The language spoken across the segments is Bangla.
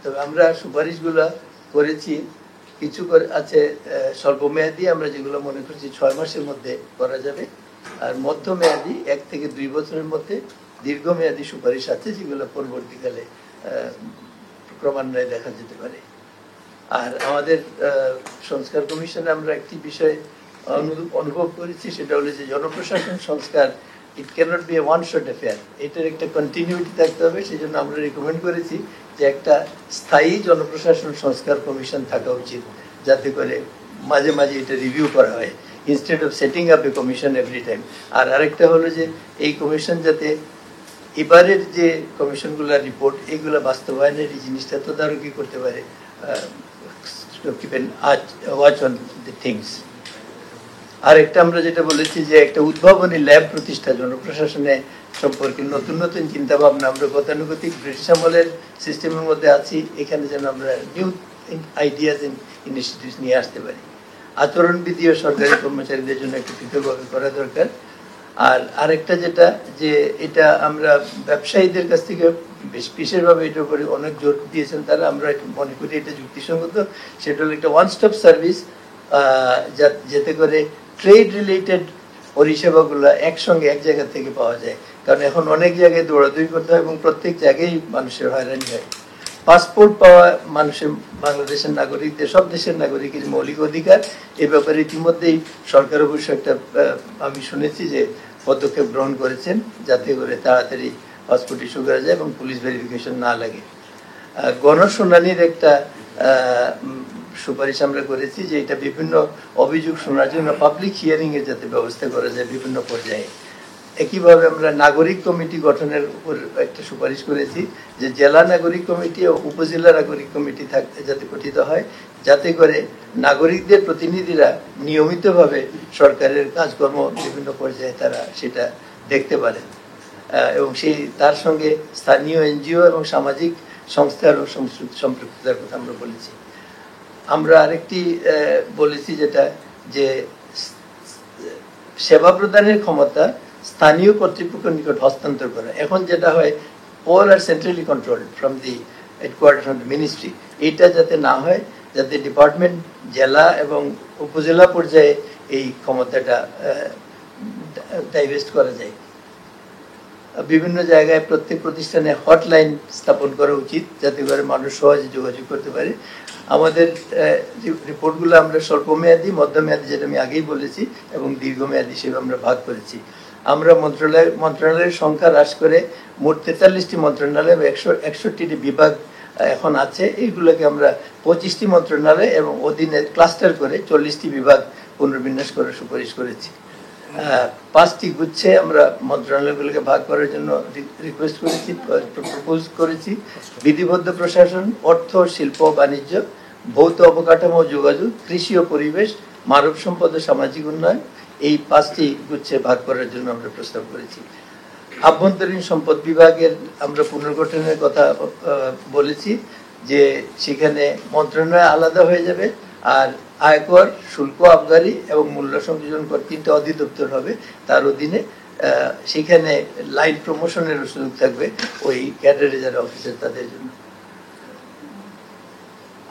তবে আমরা সুপারিশগুলো করেছি, কিছু আছে স্বল্পমেয়াদী, আমরা যেগুলো মনে করছি 6 মাসের মধ্যে করা যাবে, আর মধ্যমেয়াদী 1 থেকে 2 বছরের মধ্যে দীর্ঘমেয়াদী সুপারিশ আছে যেগুলো পরবর্তীকালে ক্রমান্বয়ে দেখা যেতে পারে। আর আমাদের সংস্কার কমিশনে আমরা একটি বিষয় অনুভব করেছি, সেটা হলো যে জনপ্রশাসন সংস্কার ইট cannot B A one shot affair, এটার একটা কন্টিনিউটি থাকতে হবে। সেই জন্য আমরা রিকমেন্ড করেছি যে একটা স্থায়ী জনপ্রশাসন সংস্কার কমিশন থাকা উচিত, যাতে করে মাঝে মাঝে এটা রিভিউ করা হয়, instead of setting up a commission every time. আর আরেকটা হলো যে এই কমিশন যাতে এবারের যে কমিশনগুলোর রিপোর্ট এইগুলো বাস্তবায়নের এই জিনিসটা তদারকি করতে পারে, ওয়াচ অন দ্য থিংস। আর একটা আমরা যেটা বলেছি যে একটা উদ্ভাবনী ল্যাব প্রতিষ্ঠা, জনপ্রশাসনে সম্পর্কে নতুন নতুন চিন্তা ভাবনা, আমরা গতানুগতিক ব্রিটিশ আমলের সিস্টেমের মধ্যে আছি, এখানে যেন আমরা নিউ আইডিয়াস ইনিশিয়েটিভস নিয়ে আসতে পারি। আচরণবিধিও সরকারি কর্মচারীদের জন্য একটু পৃথকভাবে করা দরকার। আর আরেকটা যেটা, যে এটা আমরা ব্যবসায়ীদের কাছ থেকে বিশেষভাবে এটার উপরে অনেক জোর দিয়েছেন তারা, আমরা মনে করি এটা যুক্তিসঙ্গত। সেটা হলো একটা ওয়ান স্টপ সার্ভিস, যাতে করে ট্রেড রিলেটেড পরিষেবাগুলো একসঙ্গে এক জায়গা থেকে পাওয়া যায়। কারণ এখন অনেক জায়গায় দৌড়াদৌড়ি করতে হয় এবং প্রত্যেক জায়গায় মানুষের হয়রানি হয়। পাসপোর্ট পাওয়া মানুষের, বাংলাদেশের নাগরিকদের, সব দেশের নাগরিকের মৌলিক অধিকার। এ ব্যাপারে ইতিমধ্যেই সরকার অবশ্য একটা, আমি শুনেছি যে পদক্ষেপ গ্রহণ করেছেন, যাতে করে তাড়াতাড়ি পাসপোর্ট ইস্যু করা যায় এবং পুলিশ ভেরিফিকেশন না লাগে। গণশুনানির একটা সুপারিশ আমরা করেছি, যে এটা বিভিন্ন অভিযোগ শোনার জন্য পাবলিক হিয়ারিং এর যাতে ব্যবস্থা করা যায় বিভিন্ন পর্যায়ে। একইভাবে আমরা নাগরিক কমিটি গঠনের উপর একটা সুপারিশ করেছি, যে জেলা নাগরিক কমিটি ও উপজেলা নাগরিক কমিটি যাতে গঠিত হয়, যাতে করে নাগরিকদের প্রতিনিধিরা নিয়মিতভাবে সরকারের কাজকর্ম বিভিন্ন পর্যায়ে তারা সেটা দেখতে পারে, এবং তার সঙ্গে স্থানীয় এনজিও এবং সামাজিক সংস্থার সম্পৃক্ততার কথা আমরা বলেছি। আমরা আরেকটি বলেছি যেটা, যে সেবা প্রদানের ক্ষমতা স্থানীয় কর্তৃপক্ষের নিকট হস্তান্তর করা। এখন যেটা হয়, all are centrally controlled from the headquarter from the ministry, এইটা যাতে না হয়, যাতে ডিপার্টমেন্ট জেলা এবং উপজেলা পর্যায়ে এই ক্ষমতাটা ডাইভেস্ট করা যায়। বিভিন্ন জায়গায় প্রত্যেক প্রতিষ্ঠানে হটলাইন স্থাপন করা উচিত, যাতে করে মানুষ সহজে যোগাযোগ করতে পারে। আমাদের রিপোর্টগুলো আমরা স্বল্পমেয়াদী, মধ্যমেয়াদী, যেটা আমি আগেই বলেছি, এবং দীর্ঘমেয়াদী হিসেবে আমরা ভাগ করেছি। আমরা মন্ত্রণালয়ের সংখ্যা হ্রাস করে মোট 43টি মন্ত্রণালয়, 161টি বিভাগ এখন আছে। এইগুলোকে আমরা 25টি মন্ত্রণালয় এবং অধীনে ক্লাস্টার করে 40টি বিভাগ পুনর্বিন্যাস করার সুপারিশ করেছি। 5টি গুচ্ছে আমরা মন্ত্রণালয়গুলোকে ভাগ করার জন্য রিকোয়েস্ট করেছি, প্রপোজ করেছি। বিধিবদ্ধ প্রশাসন, অর্থ, শিল্প, বাণিজ্য, ভৌত অবকাঠামো, যোগাযোগ, কৃষি ও পরিবেশ, মানব সম্পদ ও সামাজিক উন্নয়ন, এই 5টি গুচ্ছে ভাগ করার জন্য আমরা প্রস্তাব করেছি। আভ্যন্তরীণ সম্পদ বিভাগের আমরা পুনর্গঠনের কথা বলেছি, যে সেখানে মন্ত্রণালয় আলাদা হয়ে যাবে, আর আয়কর, শুল্ক, আবগারি এবং মূল্য সংযোজন কর 3টে অধিদপ্তর হবে তার অধীনে। সেখানে লাইন প্রমোশনের সুযোগ থাকবে ওই ক্যাডারে যারা অফিসার তাদের জন্য।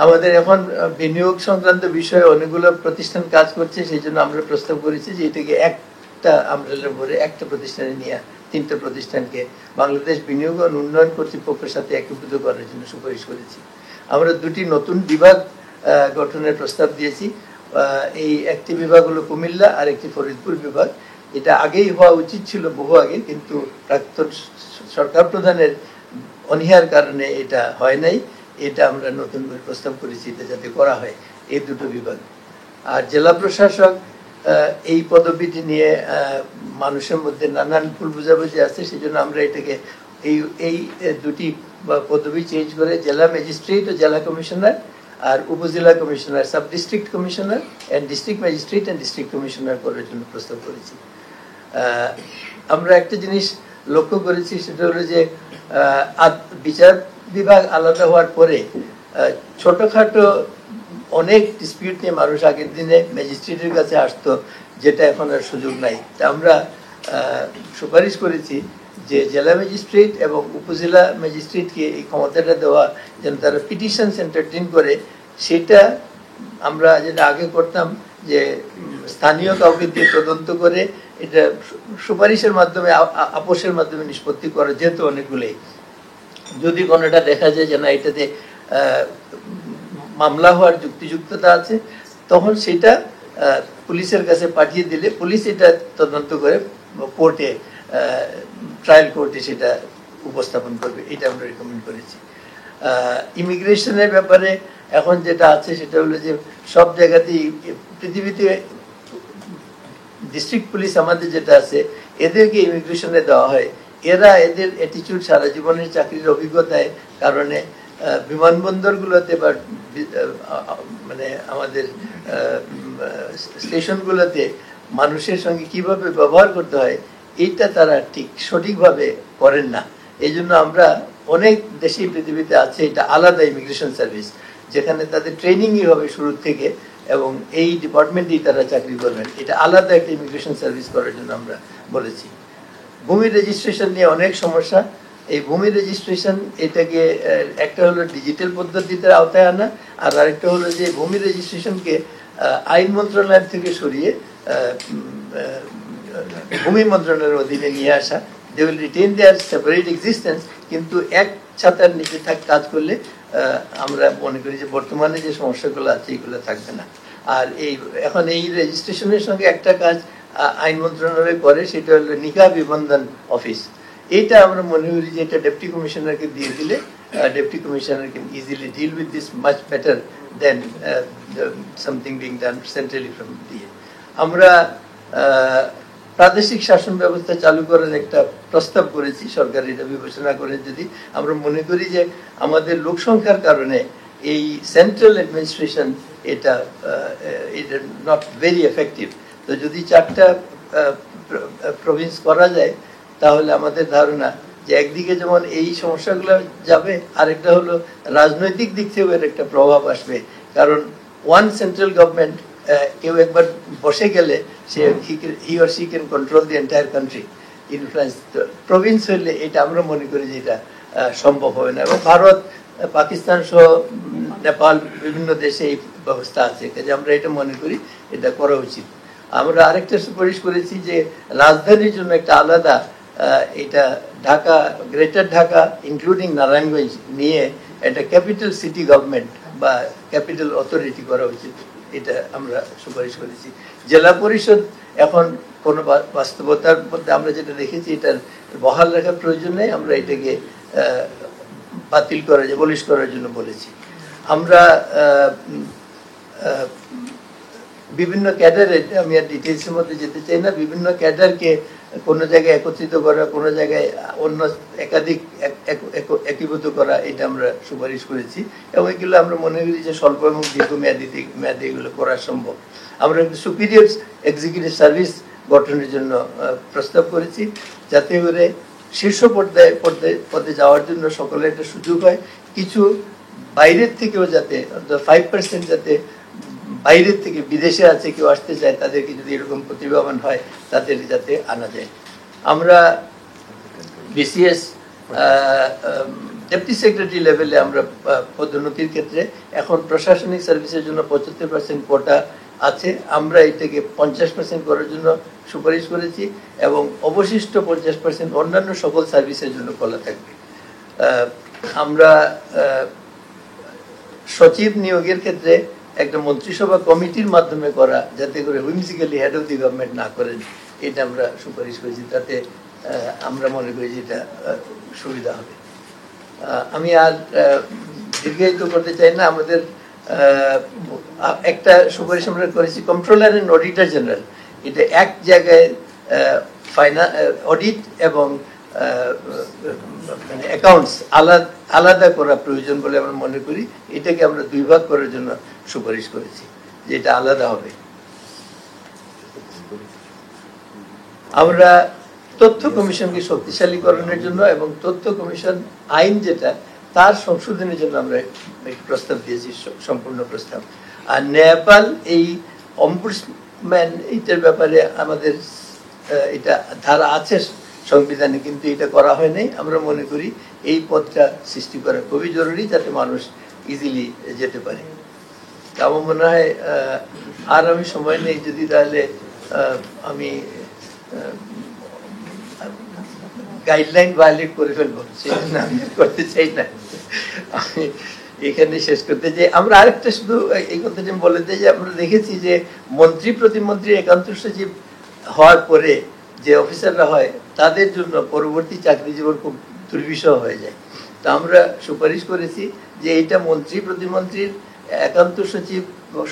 আমাদের এখন বিনিয়োগ সংক্রান্ত বিষয়ে অনেকগুলো প্রতিষ্ঠান কাজ করছে, সেই জন্য আমরা প্রস্তাব করেছি যে এটাকে একটা আমরেলার উপরে একটা প্রতিষ্ঠানে নিয়ে 3টে প্রতিষ্ঠানকে বাংলাদেশ বিনিয়োগ ও উন্নয়ন কর্তৃপক্ষের সাথে একীভূত করার জন্য সুপারিশ করেছি। আমরা 2টি নতুন বিভাগ গঠনের প্রস্তাব দিয়েছি। এই একটি বিভাগ হলো কুমিল্লা, আর একটি ফরিদপুর বিভাগ। এটা আগেই হওয়া উচিত ছিল, বহু আগে, কিন্তু প্রাক্তন সরকার প্রধানের অনীহার কারণে এটা হয় নাই। এটা আমরা নতুন করে প্রস্তাব করেছি, এটা যাতে করা হয়, এই 2টো বিভাগ। আর জেলা প্রশাসক, এই পদবিটি নিয়ে মানুষের মধ্যে নানান ভুল বোঝাবুঝি আছে, সেই জন্য আমরা এটাকে এই 2টি পদবি চেঞ্জ করে জেলা ম্যাজিস্ট্রেট ও জেলা কমিশনার, আর উপজেলা commissioner, sub district commissioner and district magistrate and district commissioner করার জন্য প্রস্তাব করেছি। আমরা একটা জিনিস লক্ষ্য করেছি, সেটা হলো যে বিচার বিভাগ আলাদা হওয়ার পরে ছোটখাটো অনেক ডিসপিউট নিয়ে মানুষ আগের দিনে ম্যাজিস্ট্রেটের কাছে আসতো, যেটা এখন আর সুযোগ নাই। তা আমরা সুপারিশ করেছি যে জেলা ম্যাজিস্ট্রেট এবং উপজেলা ম্যাজিস্ট্রেটকে এই ক্ষমতাটা দেওয়া যেন তারা পিটিশনস এন্টারটেইন করে, সেটা আমরা যেটা আগে করতাম যে স্থানীয় কাউকে দিয়ে তদন্ত করে এটা সুপারিশের মাধ্যমে আপোষের মাধ্যমে নিষ্পত্তি করা যেত অনেকগুলোই। যদি কোনোটা দেখা যায় যে না এটাতে মামলা হওয়ার যুক্তিযুক্ততা আছে, তখন সেটা পুলিশের কাছে পাঠিয়ে দিলে পুলিশ এটা তদন্ত করে কোর্টে, ট্রায়াল কোর্টে সেটা উপস্থাপন করবে, এটা আমরা রেকমেন্ড করেছি। ইমিগ্রেশনের ব্যাপারে এখন যেটা আছে সেটা হলো যে সব জায়গাতেই পৃথিবীতে ডিস্ট্রিক্ট পুলিশ আমাদের যেটা আছে এদেরকে ইমিগ্রেশনে দেওয়া হয়। এরা এদের অ্যাটিটিউড সারা জীবনের চাকরির অভিজ্ঞতায় কারণে বিমানবন্দরগুলোতে বা মানে আমাদের স্টেশনগুলোতে মানুষের সঙ্গে কিভাবে ব্যবহার করতে হয় এইটা তারা ঠিক সঠিকভাবে করেন না। এই জন্য আমরা অনেক দেশেই পৃথিবীতে আছে এটা আলাদা ইমিগ্রেশন সার্ভিস, যেখানে তাদের ট্রেনিংই হবে শুরু থেকে এবং এই ডিপার্টমেন্টেই তারা চাকরি করবেন। এটা আলাদা একটা ইমিগ্রেশন সার্ভিস করার জন্য আমরা বলেছি। ভূমি রেজিস্ট্রেশন নিয়ে অনেক সমস্যা। এই ভূমি রেজিস্ট্রেশন এটাকে একটা হলো ডিজিটাল পদ্ধতিতে আওতায় আনা, আর আরেকটা হলো যে ভূমি রেজিস্ট্রেশনকে আইন মন্ত্রণালয় থেকে সরিয়ে ভূমি মন্ত্রণালয়ের অধীনে নিয়ে আসা। They will retain their separate existence, কিন্তু এক ছাতার নিচে কাজ করলে আমরা মনে করি যে বর্তমানে যে সমস্যাগুলো আছে এগুলো থাকবে না। আর এখন এই রেজিস্ট্রেশনের সঙ্গে একটা কাজ আইন মন্ত্রণালয় করে, সেটা হলো নিকাহ বিবন্ধন অফিস। এইটা আমরা মনে করি যে এটা ডেপুটি কমিশনারকে দিয়ে দিলে deputy commissioner can easily deal with this much better than something being done centrally from দিয়ে। আমরা প্রাদেশিক শাসন ব্যবস্থা চালু করার একটা প্রস্তাব করেছি, সরকার এটা বিবেচনা করে। যদি আমরা মনে করি যে আমাদের লোক সংখ্যার কারণে এই সেন্ট্রাল অ্যাডমিনিস্ট্রেশন এটা নট ভেরি এফেক্টিভ, তো যদি 4টা প্রভিন্স করা যায় তাহলে আমাদের ধারণা যে একদিকে যেমন এই সমস্যাগুলো যাবে, আরেকটা হলো রাজনৈতিক দিক থেকেও এর একটা প্রভাব আসবে। কারণ ওয়ান সেন্ট্রাল গভর্নমেন্ট কেউ একবার বসে গেলে সে he or she can control the entire country, influence. Province হইলে এটা আমরা মনে করি যে এটা সম্ভব হবে না। এবং ভারত, পাকিস্তান সহ নেপাল বিভিন্ন দেশে এই ব্যবস্থা আছে, কাজে আমরা এটা মনে করি এটা করা উচিত। আমরা আরেকটা সুপারিশ করেছি যে রাজধানীর জন্য একটা আলাদা এটা ঢাকা, গ্রেটার ঢাকা ইনক্লুডিং নারায়ণগঞ্জ নিয়ে একটা ক্যাপিটাল সিটি গভর্নমেন্ট বা ক্যাপিটাল অথরিটি করা উচিত, এটা আমরা সুপারিশ করেছি। জেলা পরিষদ এখন কোনো বাস্তবতার মধ্যে আমরা যেটা দেখেছি এটার বহাল রাখার প্রয়োজন নেই, আমরা এটাকে বাতিল করার, বলিশ করার জন্য বলেছি। আমরা বিভিন্ন ক্যাডারে, আমি আর ডিটেলসের মধ্যে যেতে চাই না, বিভিন্ন ক্যাডারকে কোনো জায়গায় একত্রিত করা, কোনো জায়গায় অন্য একাধিক একীভূত করা, এটা আমরা সুপারিশ করেছি। এবং এগুলো আমরা মনে করি যে স্বল্প এবং দীর্ঘমেয়াদী এগুলো করা সম্ভব। আমরা সুপিরিয়র এক্সিকিউটিভ সার্ভিস গঠনের জন্য প্রস্তাব করেছি, যাতে করে শীর্ষ পদে যাওয়ার জন্য সকলের একটা সুযোগ হয়। কিছু বাইরের থেকেও যাতে 5% যাতে বাইরের থেকে বিদেশে আছে কেউ আসতে চায়, তাদেরকে যদি এরকম প্রতিভাবান হয় তাদের যাতে আনা যায়। আমরা বিসিএস ডেপুটি সেক্রেটারি লেভেলে আমরা পদোন্নতির ক্ষেত্রে এখন প্রশাসনিক সার্ভিসের জন্য 75% কোটা আছে, আমরা এটাকে 50% করার জন্য সুপারিশ করেছি এবং অবশিষ্ট 50% অন্যান্য সকল সার্ভিসের জন্য খোলা থাকবে। আমরা সচিব নিয়োগের ক্ষেত্রে একটা মন্ত্রিসভা কমিটির মাধ্যমে করা, যাতে করে হুইমসিক্যালি হেড অফ দি গভর্নমেন্ট না করেন, এটা আমরা সুপারিশ করেছি। তাতে আমরা মনে করি যে এটা সুবিধা হবে। আমি আর দীর্ঘায়িত করতে চাই না। আমাদের একটা সুপারিশ আমরা করেছি কন্ট্রোলার এন্ড অডিটর জেনারেল, এটা এক জায়গায় অডিট এবং মানে অ্যাকাউন্টস আলাদা করা প্রয়োজন বলে আমরা মনে করি। এটাকে আমরা 2 ভাগ করার জন্য সুপারিশ করেছি, যে এটা আলাদা হবে। আমরা তথ্য কমিশনকে শক্তিশালীকরণের জন্য এবং তথ্য কমিশন আইন যেটা তার সংশোধনের জন্য আমরা প্রস্তাব দিয়েছি, সম্পূর্ণ প্রস্তাব। আর নেপাল এই অম্বুডসম্যান এইটার ব্যাপারে আমাদের এটা ধারা আছে সংবিধানে কিন্তু এটা করা হয় নাই। আমরা মনে করি এই পথটা সৃষ্টি করা খুবই জরুরি, যাতে মানুষ ইজিলি যেতে পারে। আমার মনে হয় আর আমি সময় নেই, যদি তাহলে আমি গাইডলাইন ভায়োলেট করে ফেলবো, সেজন্য আমি করতে চাই না। আমি এখানে শেষ করতে চাই। আমরা আরেকটা শুধু এই কথাটা বলে দিই যে আমরা দেখেছি যে মন্ত্রী প্রতিমন্ত্রী একান্ত সচিব হওয়ার পরে যে অফিসাররা হয় তাদের জন্য পরবর্তী চাকরি জীবন খুব দুর্বিষহ হয়ে যায়। তো আমরা সুপারিশ করেছি যে এইটা মন্ত্রী প্রতিমন্ত্রীর একান্ত সচিব,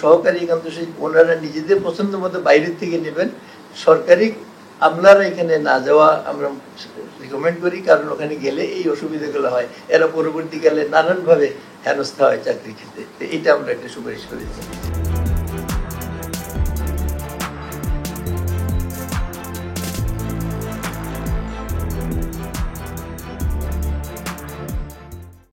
সহকারী একান্ত সচিব ওনারা নিজেদের পছন্দ মতো বাইরের থেকে নেবেন, সরকারি আমলারা এখানে না যাওয়া আমরা রিকমেন্ড করি, কারণ ওখানে গেলে এই অসুবিধাগুলো হয়, এরা পরবর্তীকালে নানানভাবে হেনস্থা হয় চাকরি ক্ষেত্রে। এটা আমরা একটা সুপারিশ করেছি।